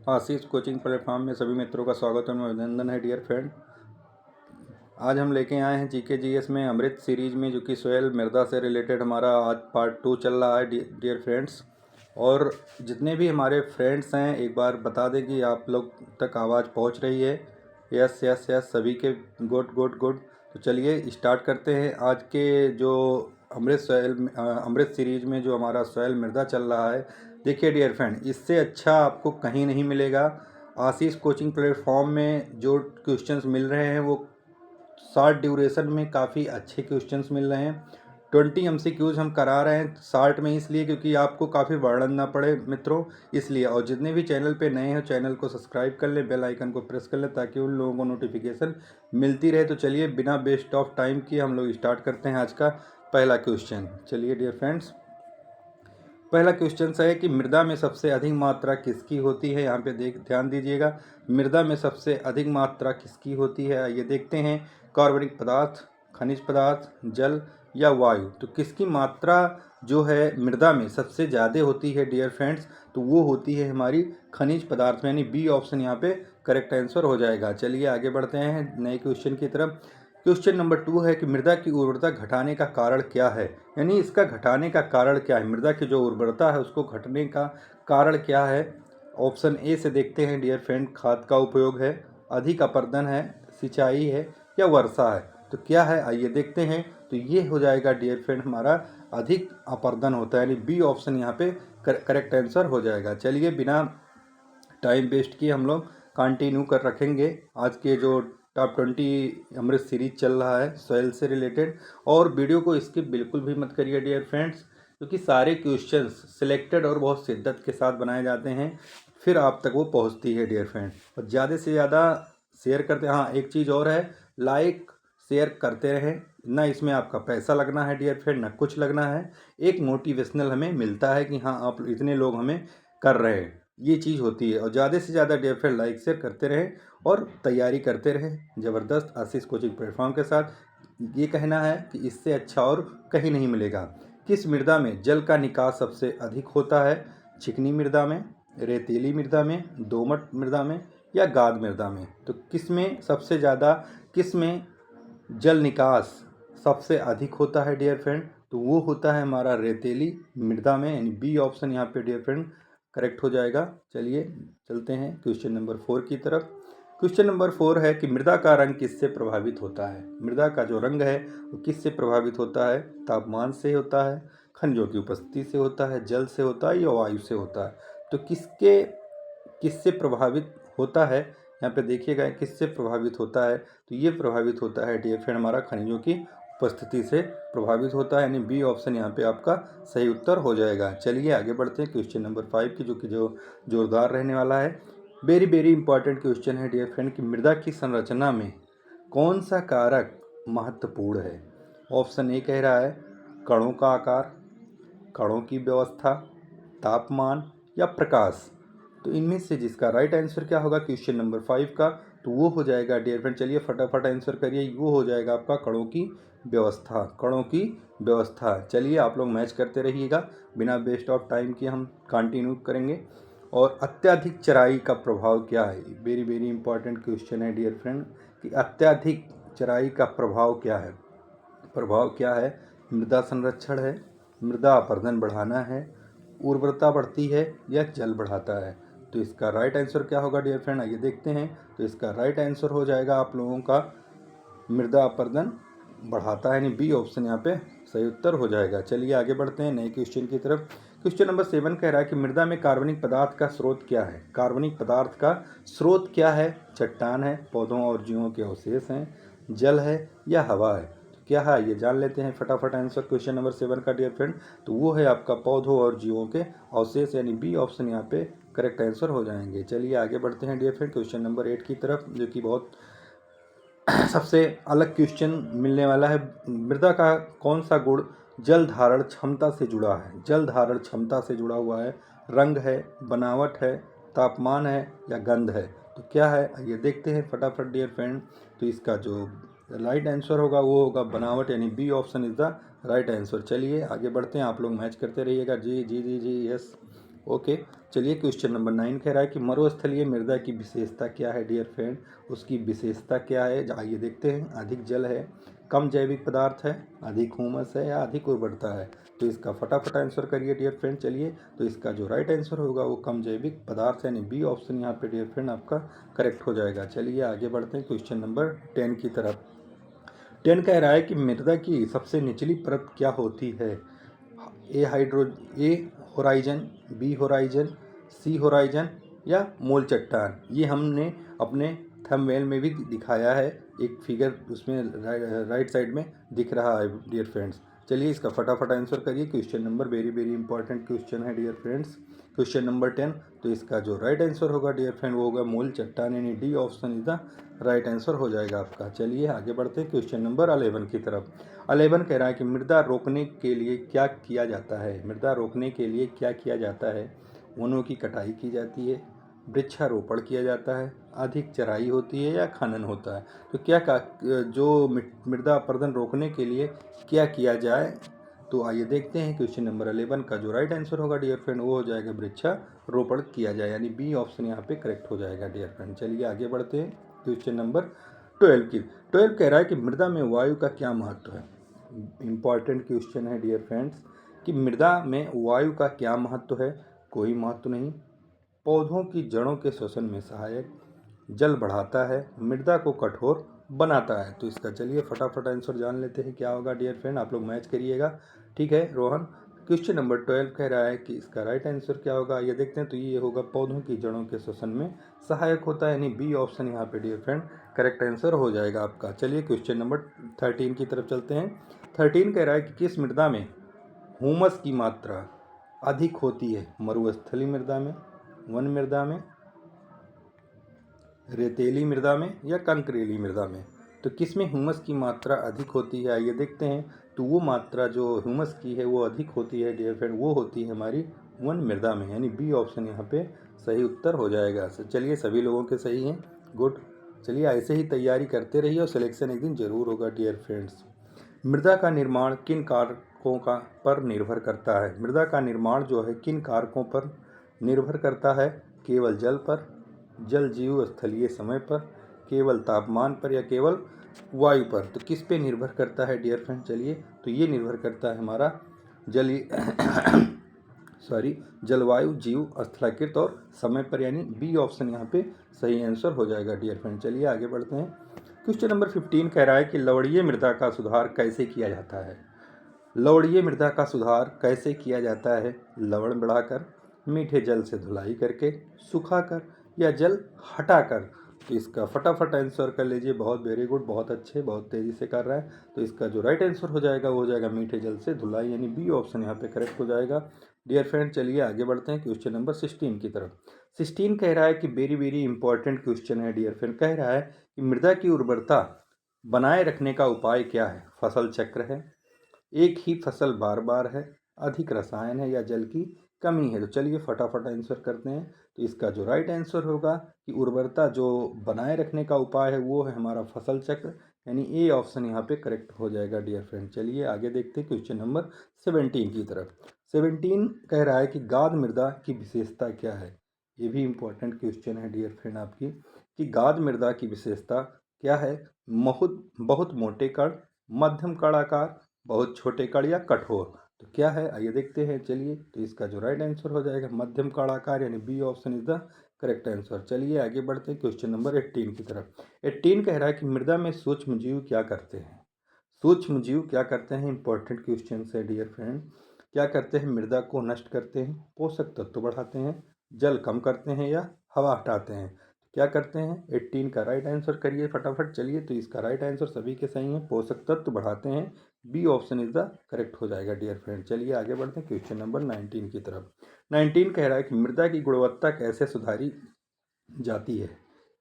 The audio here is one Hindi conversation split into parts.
आशीष कोचिंग प्लेटफॉर्म में सभी मित्रों का स्वागत और अभिनंदन है डियर फ्रेंड। आज हम लेके आए हैं जीके जीएस में अमृत सीरीज में, जो कि सोहेल मिर्जा से रिलेटेड हमारा आज पार्ट 2 चल रहा है डियर फ्रेंड्स। और जितने भी हमारे फ्रेंड्स हैं, एक बार बता दें कि आप लोग तक आवाज़ पहुंच रही है। यस यस यस, सभी के गुड गुड गुड। तो चलिए स्टार्ट करते हैं आज के जो अमृत सीरीज में जो हमारा सोहेल मिर्जा चल रहा है। देखिए डियर फ्रेंड, इससे अच्छा आपको कहीं नहीं मिलेगा। आशीष कोचिंग प्लेटफॉर्म में जो क्वेश्चंस मिल रहे हैं वो शॉर्ट ड्यूरेशन में काफ़ी अच्छे क्वेश्चंस मिल रहे हैं। 20 MCQs हम करा रहे हैं शॉर्ट में, इसलिए क्योंकि आपको काफ़ी वर्णन ना पड़े मित्रों, इसलिए। और जितने भी चैनल पे नए हैं चैनल को सब्सक्राइब कर लें, बेल आइकन को प्रेस कर लें, ताकि उन लोगों को नोटिफिकेशन मिलती रहे। तो चलिए बिना वेस्ट ऑफ टाइम किए हम लोग स्टार्ट करते हैं आज का पहला क्वेश्चन। चलिए डियर फ्रेंड्स, पहला क्वेश्चन है कि मृदा में सबसे अधिक मात्रा किसकी होती है। यहाँ पे ध्यान दीजिएगा, मृदा में सबसे अधिक मात्रा किसकी होती है। ये देखते हैं, कार्बनिक पदार्थ, खनिज पदार्थ, जल या वायु। तो किसकी मात्रा जो है मृदा में सबसे ज़्यादा होती है डियर फ्रेंड्स, तो वो होती है हमारी खनिज पदार्थ में, यानी बी ऑप्शन यहाँ पे करेक्ट आंसर हो जाएगा। चलिए आगे बढ़ते हैं नए क्वेश्चन की तरफ। क्वेश्चन नंबर 2 है कि मृदा की उर्वरता घटाने का कारण क्या है। यानी इसका घटाने का कारण क्या है, मृदा की जो उर्वरता है उसको घटने का कारण क्या है। ऑप्शन ए से देखते हैं डियर फ्रेंड, खाद का उपयोग है, अधिक अपरदन है, सिंचाई है या वर्षा है। तो क्या है आइए देखते हैं। तो ये हो जाएगा डियर फ्रेंड हमारा अधिक अपरदन होता है, यानी बी ऑप्शन यहाँ पे करेक्ट आंसर हो जाएगा। चलिए बिना टाइम वेस्ट किए हम लोग कंटिन्यू कर रखेंगे आज के जो टॉप 20 अमृत सीरीज चल रहा है सोइल से रिलेटेड। और वीडियो को स्किप बिल्कुल भी मत करिए डियर फ्रेंड्स, क्योंकि सारे क्वेश्चंस सिलेक्टेड और बहुत शिद्दत के साथ बनाए जाते हैं, फिर आप तक वो पहुंचती है डियर फ्रेंड। और ज़्यादा से ज़्यादा शेयर करते हैं। हाँ, एक चीज़ और है, लाइक शेयर करते रहें, ना इसमें आपका पैसा लगना है डियर फ्रेंड, ना कुछ लगना है। एक मोटिवेशनल हमें मिलता है कि हाँ आप इतने लोग हमें कर रहे हैं, ये चीज़ होती है। और ज़्यादा से ज़्यादा डियर फ्रेंड लाइक शेयर करते रहें और तैयारी करते रहें ज़बरदस्त आशीष कोचिंग प्लेटफॉर्म के साथ। ये कहना है कि इससे अच्छा और कहीं नहीं मिलेगा। किस मृदा में जल का निकास सबसे अधिक होता है। चिकनी मृदा में, रेतीली मृदा में, दोमट मृदा में या गाद मृदा में। तो किस में सबसे ज़्यादा, किस में जल निकास सबसे अधिक होता है डियर फ्रेंड, तो वो होता है हमारा रेतीली मृदा में, यानी बी ऑप्शन यहाँ पे डियर फ्रेंड करेक्ट हो जाएगा। चलिए चलते हैं क्वेश्चन नंबर 4 की तरफ। क्वेश्चन नंबर 4 है कि मृदा का रंग किससे प्रभावित होता है। मृदा का जो रंग है वो किससे प्रभावित होता है। तापमान से होता है, खनिजों की उपस्थिति से होता है, जल से होता है या वायु से होता है। तो किससे प्रभावित होता है, यहाँ पे देखिएगा किससे प्रभावित होता है। तो ये प्रभावित होता है डियर फ्रेंड हमारा खनिजों की उपस्थिति से प्रभावित होता है, यानी बी ऑप्शन यहाँ पे आपका सही उत्तर हो जाएगा। चलिए आगे बढ़ते हैं क्वेश्चन नंबर 5 की, जो जोरदार रहने वाला है। वेरी वेरी इंपॉर्टेंट क्वेश्चन है डियर फ्रेंड कि मृदा की संरचना में कौन सा कारक महत्वपूर्ण है। ऑप्शन ए कह रहा है कणों का आकार, कणों की व्यवस्था, तापमान या प्रकाश। तो इनमें से जिसका राइट आंसर क्या होगा क्वेश्चन नंबर 5 का, तो वो हो जाएगा डियर फ्रेंड, चलिए फटाफट आंसर करिए, वो हो जाएगा आपका कणों की व्यवस्था। कणों की व्यवस्था। चलिए आप लोग मैच करते रहिएगा, बिना वेस्ट ऑफ टाइम के हम कंटिन्यू करेंगे। और अत्यधिक चराई का प्रभाव क्या है, वेरी वेरी इंपॉर्टेंट क्वेश्चन है डियर फ्रेंड कि अत्यधिक चराई का प्रभाव क्या है। प्रभाव क्या है, मृदा संरक्षण है, मृदा अपरदन बढ़ाना है, उर्वरता बढ़ती है या जल बढ़ाता है। तो इसका राइट आंसर क्या होगा डियर फ्रेंड, आइए देखते हैं। तो इसका राइट आंसर हो जाएगा आप लोगों का मृदा अपरदन बढ़ाता है, यानी बी ऑप्शन यहाँ पे सही उत्तर हो जाएगा। चलिए आगे बढ़ते हैं नए क्वेश्चन की तरफ। क्वेश्चन नंबर 7 कह रहा है कि मृदा में कार्बनिक पदार्थ का स्रोत क्या है। कार्बनिक पदार्थ का स्रोत क्या है। चट्टान है, पौधों और जीवों के अवशेष हैं, जल है या हवा है। तो क्या है ये जान लेते हैं फटाफट आंसर क्वेश्चन नंबर 7 का डियर फ्रेंड। तो वो है आपका पौधों और जीवों के अवशेष, यानी बी ऑप्शन यहाँ पे करेक्ट आंसर हो जाएंगे। चलिए आगे बढ़ते हैं डियर फ्रेंड क्वेश्चन नंबर 8 की तरफ, जो कि बहुत सबसे अलग क्वेश्चन मिलने वाला है। मृदा का कौन सा गुण जल धारण क्षमता से जुड़ा है। जल धारण क्षमता से जुड़ा हुआ है, रंग है, बनावट है, तापमान है या गंध है। तो क्या है ये देखते हैं फटाफट डियर फ्रेंड। तो इसका जो राइट आंसर होगा वो होगा बनावट, यानी B option is the right answer. चलिए आगे बढ़ते हैं, आप लोग मैच करते रहिएगा। जी जी जी जी यस ओके। चलिए क्वेश्चन नंबर 9 कह रहा है कि मरुस्थलीय मृदा की विशेषता क्या है डियर फ्रेंड। उसकी विशेषता क्या है आइए देखते हैं। अधिक जल है, कम जैविक पदार्थ है, अधिक ह्यूमस है या अधिक उर्वरता है। तो इसका फटाफट आंसर करिए डियर फ्रेंड। चलिए तो इसका जो राइट आंसर होगा वो कम जैविक पदार्थ यानी बी ऑप्शन यहाँ पे डियर फ्रेंड आपका करेक्ट हो जाएगा। चलिए आगे बढ़ते हैं क्वेश्चन नंबर 10 की तरफ। 10 कह रहा है कि मृदा की सबसे निचली परत क्या होती है। A horizon, B horizon, C horizon या मूल चट्टान। ये हमने अपने थंबनेल में भी दिखाया है, एक फिगर उसमें राइट साइड में दिख रहा है डियर फ्रेंड्स। चलिए इसका फटाफट आंसर करिए। Question number very very important question है डियर फ्रेंड्स। Question number 10। तो इसका जो राइट आंसर होगा डियर फ्रेंड वो होगा मूल चट्टान यानी D option is the right answer हो जाएगा आपका। चलिए आगे बढ़ते हैं क्वेश्चन नंबर 11 की तरफ। 11 कह रहा है कि मृदा रोकने के लिए क्या किया जाता है। मृदा रोकने के लिए क्या किया जाता है। वनों की कटाई की जाती है, वृक्षारोपण किया जाता है, अधिक चराई होती है या खनन होता है। तो जो मृदा अपरदन रोकने के लिए क्या किया जाए। तो आइए देखते हैं क्वेश्चन नंबर 11 का जो राइट आंसर होगा डियर फ्रेंड वो हो जाएगा वृक्षारोपण किया जाए यानी बी ऑप्शन यहाँ पे करेक्ट हो जाएगा डियर फ्रेंड। चलिए आगे बढ़ते हैं क्वेश्चन नंबर 12 की। 12 कह रहा है कि मृदा में वायु का क्या महत्व है। इंपॉर्टेंट क्वेश्चन है डियर फ्रेंड्स कि मृदा में वायु का क्या महत्व है। कोई महत्व नहीं। पौधों की जड़ों के श्वसन में सहायक, जल बढ़ाता है, मृदा को कठोर बनाता है। तो इसका चलिए फटाफट आंसर जान लेते हैं क्या होगा डियर फ्रेंड। आप लोग मैच करिएगा, ठीक है रोहन। क्वेश्चन नंबर 12 कह रहा है कि इसका राइट आंसर क्या होगा ये देखते हैं। तो ये होगा पौधों की जड़ों के श्वसन में सहायक होता है यानी बी ऑप्शन यहाँ पे डियर फ्रेंड करेक्ट आंसर हो जाएगा आपका। चलिए क्वेश्चन नंबर 13 की तरफ चलते हैं। 13 कह रहा है कि किस मृदा में ह्यूमस की मात्रा अधिक होती है। मरुस्थलीय मृदा में, वन मृदा में, रेतीली मृदा में या कंकरीली मृदा में। तो किस में ह्यूमस की मात्रा अधिक होती है आइए देखते हैं। तो वो मात्रा जो ह्यूमस की है वो अधिक होती है डियर फ्रेंड वो होती है हमारी वन मृदा में यानी बी ऑप्शन यहाँ पे सही उत्तर हो जाएगा। चलिए सभी लोगों के सही हैं, गुड। चलिए ऐसे ही तैयारी करते रहिए और सिलेक्शन एक दिन जरूर होगा डियर फ्रेंड्स। मृदा का निर्माण किन कारकों का पर निर्भर करता है। मृदा का निर्माण जो है किन कारकों पर निर्भर करता है। केवल जल पर, जल जीव स्थलीय समय पर, केवल तापमान पर या केवल वायु पर। तो किस पे निर्भर करता है डियर फ्रेंड। चलिए तो ये निर्भर करता है हमारा जलवायु, जीव, स्थलाकृत और समय पर यानी बी ऑप्शन यहाँ पे सही आंसर हो जाएगा डियर फ्रेंड। चलिए आगे बढ़ते हैं। क्वेश्चन नंबर 15 कह रहा है कि लवणीय मृदा का सुधार कैसे किया जाता है। लवणीय मृदा का सुधार कैसे किया जाता है। लवण बढ़ाकर, मीठे जल से धुलाई करके, सुखाकर या जल हटाकर। तो इसका फटाफट आंसर कर लीजिए। बहुत वेरी गुड, बहुत अच्छे, बहुत तेज़ी से कर रहा है। तो इसका जो राइट आंसर हो जाएगा वो हो जाएगा मीठे जल से धुलाई यानी बी ऑप्शन यहाँ पे करेक्ट हो जाएगा डियर फ्रेंड। चलिए आगे बढ़ते हैं क्वेश्चन नंबर 16 की तरफ। 16 कह रहा है कि वेरी वेरी इंपॉर्टेंट क्वेश्चन है डियर फ्रेंड। कह रहा है कि मृदा की उर्वरता बनाए रखने का उपाय क्या है। फसल चक्र है, एक ही फसल बार बार है, अधिक रसायन है या जल की कमी है। तो चलिए फटाफट आंसर करते हैं। तो इसका जो राइट आंसर होगा कि उर्वरता जो बनाए रखने का उपाय है वो है हमारा फसल चक्र यानी ए ऑप्शन यहाँ पे करेक्ट हो जाएगा डियर फ्रेंड। चलिए आगे देखते हैं क्वेश्चन नंबर 17 की तरफ। 17 कह रहा है कि गाद मृदा की विशेषता क्या है। ये भी इंपॉर्टेंट क्वेश्चन है डियर फ्रेंड आपकी कि गाद मृदा की विशेषता क्या है। बहुत मोटे कण, मध्यम कण आकार, बहुत छोटे कण या कठोर। तो क्या है आइए देखते हैं। चलिए तो इसका जो राइट आंसर हो जाएगा मध्यम कण आकार यानी B option is the correct answer. चलिए आगे बढ़ते हैं क्वेश्चन नंबर 18 की तरफ। 18 कह रहा है कि मृदा में सूक्ष्म जीव क्या करते हैं। सूक्ष्म जीव क्या करते हैं। इंपॉर्टेंट क्वेश्चन है डियर फ्रेंड। क्या करते हैं। मृदा को नष्ट करते हैं, पोषक तत्व बढ़ाते हैं, जल कम करते हैं या हवा हटाते हैं। क्या करते हैं। 18 का राइट आंसर करिए फटाफट। चलिए तो इसका राइट आंसर सभी के सही है, पोषक तत्व बढ़ाते हैं, B option is the correct हो जाएगा डियर फ्रेंड। चलिए आगे बढ़ते हैं क्वेश्चन नंबर 19 की तरफ। 19 कह रहा है कि मृदा की गुणवत्ता कैसे सुधारी जाती है।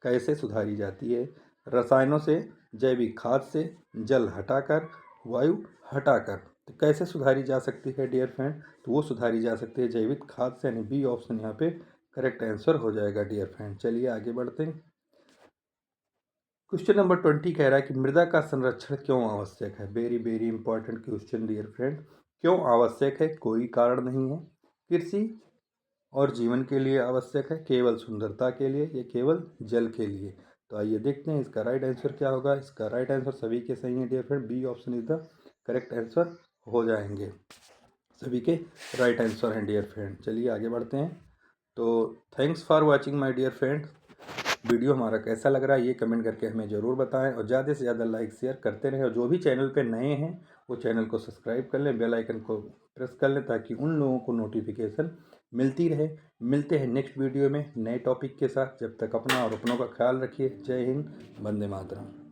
कैसे सुधारी जाती है। रसायनों से, जैविक खाद से, जल हटाकर, वायु हटाकर। तो कैसे सुधारी जा सकती है डियर फ्रेंड। तो वो सुधारी जा सकती है जैविक खाद से यानी बी ऑप्शन यहाँ पे करेक्ट आंसर हो जाएगा डियर फ्रेंड। चलिए आगे बढ़ते हैं। क्वेश्चन नंबर 20 कह रहा है कि मृदा का संरक्षण क्यों आवश्यक है। Very very important question dear friend. क्यों आवश्यक है। कोई कारण नहीं है। कृषि और जीवन के लिए आवश्यक है, केवल सुंदरता के लिए या केवल जल के लिए। तो आइए देखते हैं इसका राइट आंसर क्या होगा। इसका राइट आंसर सभी के सही है dear friend, B option is the correct answer हो जाएंगे। सभी के राइट आंसर हैं डियर फ्रेंड। चलिए आगे बढ़ते हैं। तो thanks for watching my dear friend. Video हमारा कैसा लग रहा है ये कमेंट करके हमें ज़रूर बताएं और ज़्यादा से ज़्यादा लाइक शेयर करते रहें। और जो भी चैनल पे नए हैं वो चैनल को सब्सक्राइब कर लें, बेल आइकन को प्रेस कर लें ताकि उन लोगों को नोटिफिकेशन मिलती रहे। मिलते हैं नेक्स्ट वीडियो में नए टॉपिक के साथ। जब तक अपना और अपनों का ख्याल रखिए। जय हिंद, वंदे मातरम।